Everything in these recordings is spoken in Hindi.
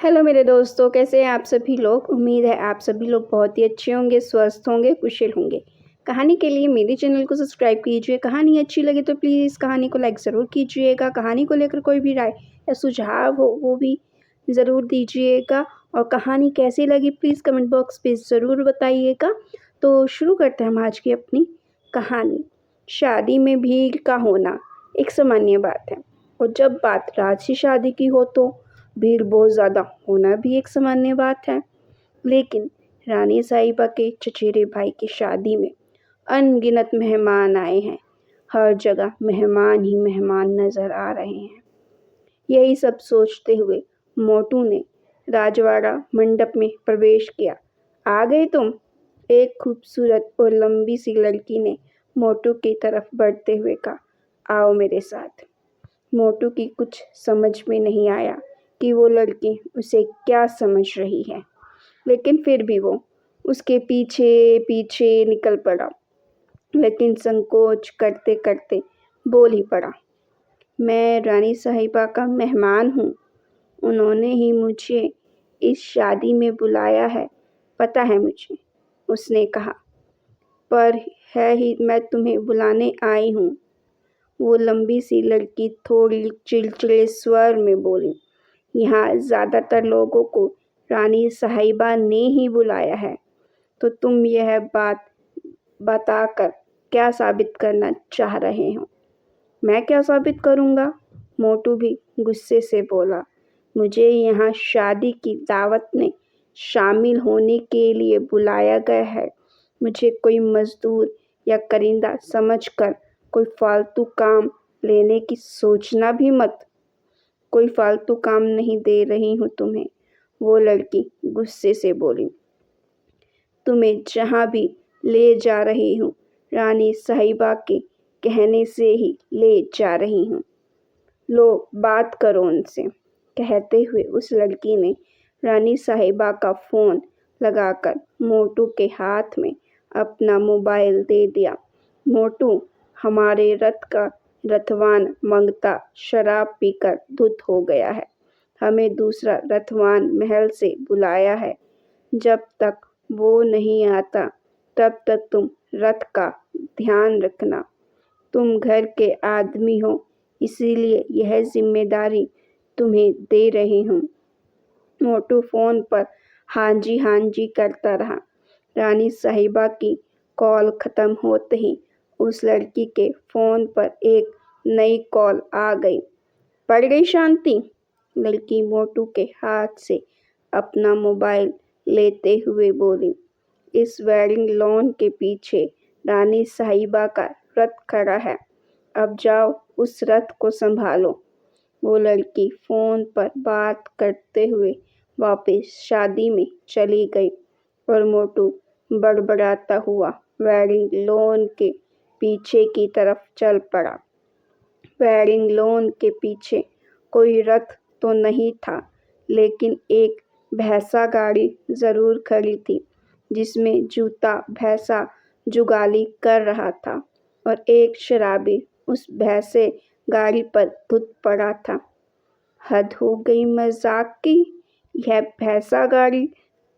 हेलो मेरे दोस्तों, कैसे हैं आप सभी लोग। उम्मीद है आप सभी लोग बहुत ही अच्छे होंगे, स्वस्थ होंगे, कुशल होंगे। कहानी के लिए मेरे चैनल को सब्सक्राइब कीजिए। कहानी अच्छी लगे तो प्लीज़ कहानी को लाइक ज़रूर कीजिएगा। कहानी को लेकर कोई भी राय या सुझाव हो वो भी ज़रूर दीजिएगा। और कहानी कैसी लगी प्लीज़ कमेंट बॉक्स पे ज़रूर बताइएगा। तो शुरू करते हैं हम आज की अपनी कहानी। शादी में भीड़ का होना एक सामान्य बात है, और जब बात राज शादी की हो तो भीड़ बहुत ज़्यादा होना भी एक सामान्य बात है। लेकिन रानी साहिबा के चचेरे भाई की शादी में अनगिनत मेहमान आए हैं। हर जगह मेहमान ही मेहमान नजर आ रहे हैं। यही सब सोचते हुए मोटू ने राजवाड़ा मंडप में प्रवेश किया। आ गए तुम? एक खूबसूरत और लंबी सी लड़की ने मोटू की तरफ बढ़ते हुए कहा। आओ मेरे साथ। मोटू की कुछ समझ में नहीं आया कि वो लड़की उसे क्या समझ रही है, लेकिन फिर भी वो उसके पीछे पीछे निकल पड़ा। लेकिन संकोच करते करते बोल ही पड़ा, मैं रानी साहिबा का मेहमान हूँ। उन्होंने ही मुझे इस शादी में बुलाया है, पता है मुझे, उसने कहा। पर है ही मैं तुम्हें बुलाने आई हूँ, वो लंबी सी लड़की थोड़ी चिड़चिड़े स्वर में बोली। यहाँ ज़्यादातर लोगों को रानी साहिबा ने ही बुलाया है, तो तुम यह बात बताकर क्या साबित करना चाह रहे हो? मैं क्या साबित करूँगा? मोटू भी गुस्से से बोला। मुझे यहाँ शादी की दावत में शामिल होने के लिए बुलाया गया है। मुझे कोई मजदूर या करिंदा समझकर कोई फालतू काम लेने की सोचना भी मत। कोई फालतू काम नहीं दे रही हूँ तुम्हें, वो लड़की गुस्से से बोली। तुम्हें जहाँ भी ले जा रही हूँ रानी साहिबा के कहने से ही ले जा रही हूँ। लो बात करो उनसे। कहते हुए उस लड़की ने रानी साहिबा का फ़ोन लगाकर मोटू के हाथ में अपना मोबाइल दे दिया। मोटू, हमारे रथ का रथवान मंगता शराब पीकर धुत हो गया है। हमें दूसरा रथवान महल से बुलाया है। जब तक वो नहीं आता तब तक तुम रथ का ध्यान रखना। तुम घर के आदमी हो, इसीलिए यह जिम्मेदारी तुम्हें दे रही हूँ। मोटू फ़ोन पर हाँ जी करता रहा। रानी साहिबा की कॉल ख़त्म होते ही उस लड़की के फ़ोन पर एक नई कॉल आ गई। पड़ गई शांति? लड़की मोटू के हाथ से अपना मोबाइल लेते हुए बोली। इस वेडिंग लॉन के पीछे रानी साहिबा का रथ खड़ा है। अब जाओ उस रथ को संभालो। वो लड़की फ़ोन पर बात करते हुए वापस शादी में चली गई और मोटू बड़बड़ाता हुआ वेडिंग लॉन के पीछे की तरफ चल पड़ा। वेडिंग लॉन के पीछे कोई रथ तो नहीं था, लेकिन एक भैंसा गाड़ी ज़रूर खड़ी थी, जिसमें जूता भैंसा जुगाली कर रहा था और एक शराबी उस भैंसे गाड़ी पर धुत पड़ा था। हद हो गई मजाक की। यह भैंसा गाड़ी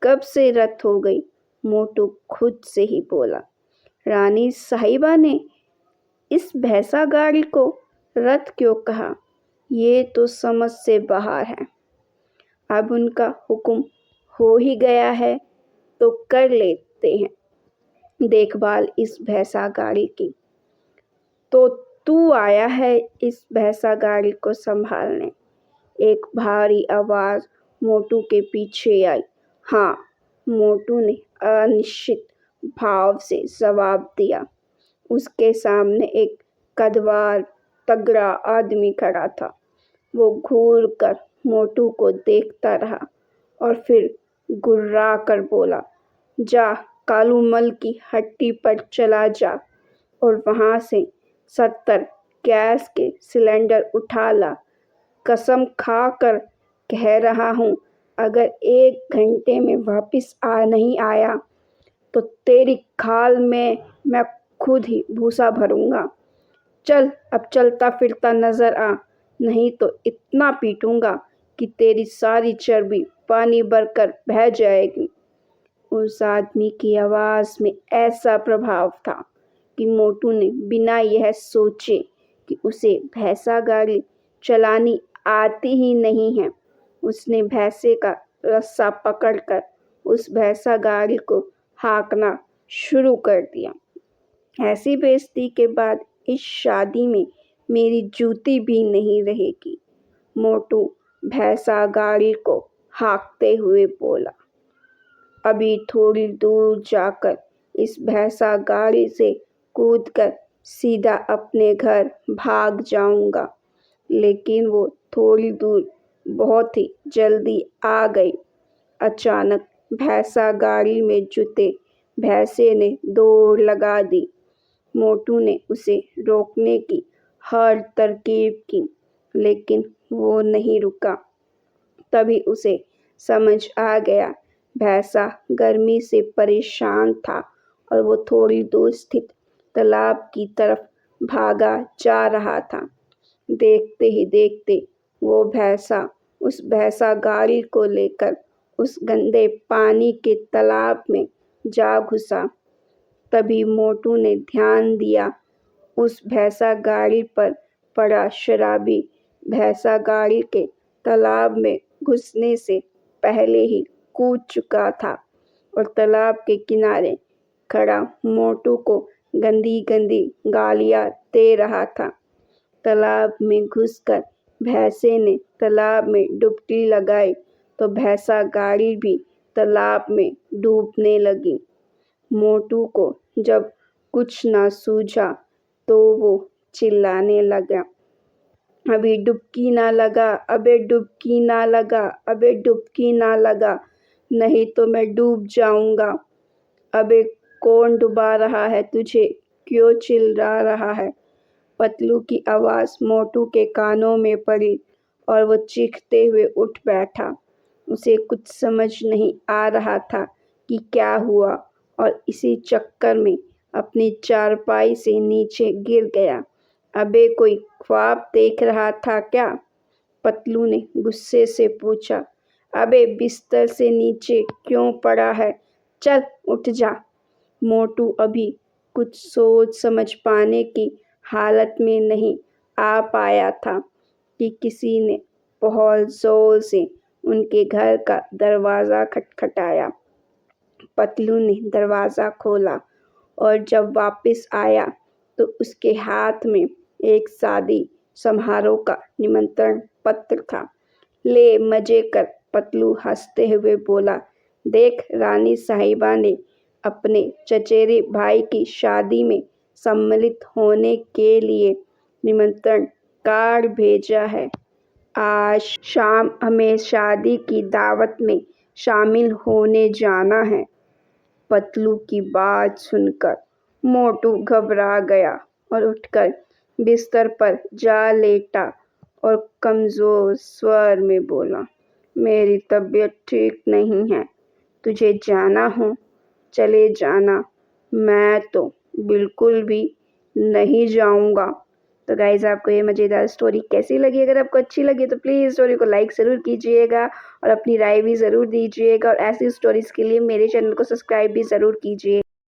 कब से रथ हो गई? मोटू खुद से ही बोला। रानी साहिबा ने इस भैंसा गाड़ी को रथ क्यों कहा, ये तो समझ से बाहर है। अब उनका हुक्म हो ही गया है तो कर लेते हैं देखभाल इस भैंसा गाड़ी की। तो तू आया है इस भैंसा गाड़ी को संभालने? एक भारी आवाज़ मोटू के पीछे आई। हाँ, मोटू ने अनिश्चित भाव से जवाब दिया। उसके सामने एक कदवार तगड़ा आदमी खड़ा था। वो घूर कर मोटू को देखता रहा और फिर गुर्रा कर बोला, जा कालूमल की हट्टी पर चला जा और वहाँ से 70 गैस के सिलेंडर उठा ला। कसम खा कर कह रहा हूँ, अगर 1 घंटे में वापस नहीं आया तो तेरी खाल में मैं खुद ही भूसा भरूंगा। चल अब चलता फिरता नजर आ, नहीं तो इतना पीटूंगा कि तेरी सारी चर्बी पानी भरकर बह जाएगी। उस आदमी की आवाज़ में ऐसा प्रभाव था कि मोटू ने बिना यह सोचे कि उसे भैंसा गाड़ी चलानी आती ही नहीं है, उसने भैंसे का रस्सा पकड़कर उस भैंसा गाड़ी को हाँकना शुरू कर दिया। ऐसी बेइज्जती के बाद इस शादी में मेरी जूती भी नहीं रहेगी, मोटू भैंसा गाड़ी को हाँकते हुए बोला। अभी थोड़ी दूर जाकर इस भैंसा गाड़ी से कूदकर सीधा अपने घर भाग जाऊंगा। लेकिन वो थोड़ी दूर बहुत ही जल्दी आ गई। अचानक भैंसा गाड़ी में जुटे भैंसे ने दौड़ लगा दी। मोटू ने उसे रोकने की हर तरकीब की, लेकिन वो नहीं रुका। तभी उसे समझ आ गया, भैंसा गर्मी से परेशान था और वो थोड़ी दूर स्थित तालाब की तरफ भागा जा रहा था। देखते ही देखते वो भैंसा उस भैंसा गाड़ी को लेकर उस गंदे पानी के तालाब में जा घुसा। तभी मोटू ने ध्यान दिया, उस भैंसा गाड़ी पर पड़ा शराबी भैंसा गाड़ी के तालाब में घुसने से पहले ही कूद चुका था और तालाब के किनारे खड़ा मोटू को गंदी गंदी गालियां दे रहा था। तालाब में घुसकर भैंसे ने तालाब में डुबकी लगाई तो भैंसा गाड़ी भी तालाब में डूबने लगी। मोटू को जब कुछ ना सूझा तो वो चिल्लाने लगा, अभी डुबकी ना लगा, अबे डुबकी ना लगा, अबे डुबकी ना लगा, नहीं तो मैं डूब जाऊंगा। अबे कौन डुबा रहा है तुझे, क्यों चिल्ला रहा है? पतलू की आवाज़ मोटू के कानों में पड़ी और वो चीखते हुए उठ बैठा। उसे कुछ समझ नहीं आ रहा था कि क्या हुआ और इसी चक्कर में अपनी चारपाई से नीचे गिर गया। अबे कोई ख्वाब देख रहा था क्या? पतलू ने गुस्से से पूछा। अबे बिस्तर से नीचे क्यों पड़ा है? चल उठ जा। मोटू अभी कुछ सोच समझ पाने की हालत में नहीं आ पाया था कि किसी ने बहुत जोर से उनके घर का दरवाज़ा खटखटाया। पतलू ने दरवाज़ा खोला और जब वापस आया तो उसके हाथ में एक शादी समारोह का निमंत्रण पत्र था। ले मजे कर, पतलू हंसते हुए बोला। देख, रानी साहिबा ने अपने चचेरे भाई की शादी में सम्मिलित होने के लिए निमंत्रण कार्ड भेजा है। आज शाम हमें शादी की दावत में शामिल होने जाना है। पतलू की बात सुनकर मोटू घबरा गया और उठकर बिस्तर पर जा लेटा और कमज़ोर स्वर में बोला, मेरी तबीयत ठीक नहीं है, तुझे जाना हो चले जाना, मैं तो बिल्कुल भी नहीं जाऊंगा। तो गाइज़, आपको ये मज़ेदार स्टोरी कैसी लगी? अगर आपको अच्छी लगी तो प्लीज़ स्टोरी को लाइक ज़रूर कीजिएगा और अपनी राय भी ज़रूर दीजिएगा और ऐसी स्टोरीज़ के लिए मेरे चैनल को सब्सक्राइब भी ज़रूर कीजिए।